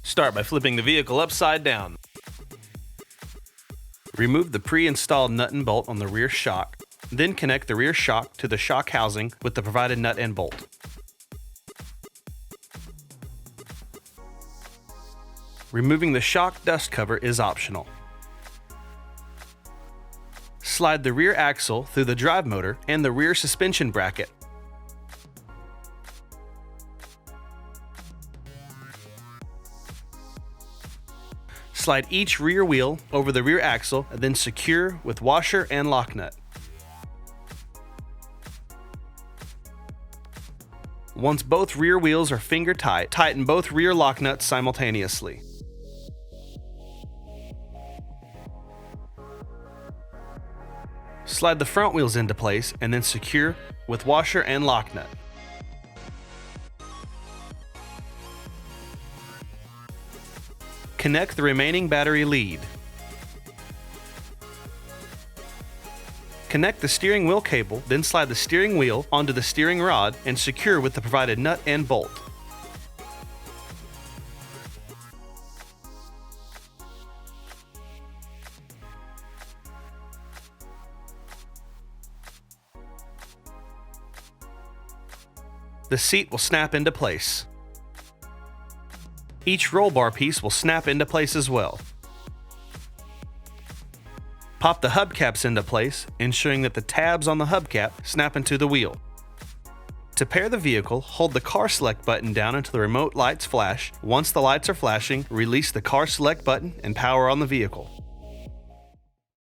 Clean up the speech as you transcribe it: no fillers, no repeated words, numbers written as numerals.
Start by flipping the vehicle upside down. Remove the pre-installed nut and bolt on the rear shock, then connect the rear shock to the shock housing with the provided nut and bolt. Removing the shock dust cover is optional. Slide the rear axle through the drive motor and the rear suspension bracket. Slide each rear wheel over the rear axle and then secure with washer and lock nut. Once both rear wheels are finger tight, tighten both rear lock nuts simultaneously. Slide the front wheels into place and then secure with washer and lock nut. Connect the remaining battery lead. Connect the steering wheel cable, then slide the steering wheel onto the steering rod and secure with the provided nut and bolt. The seat will snap into place. Each roll bar piece will snap into place as well. Pop the hubcaps into place, ensuring that the tabs on the hubcap snap into the wheel. To pair the vehicle, hold the car select button down until the remote lights flash. Once the lights are flashing, release the car select button and power on the vehicle.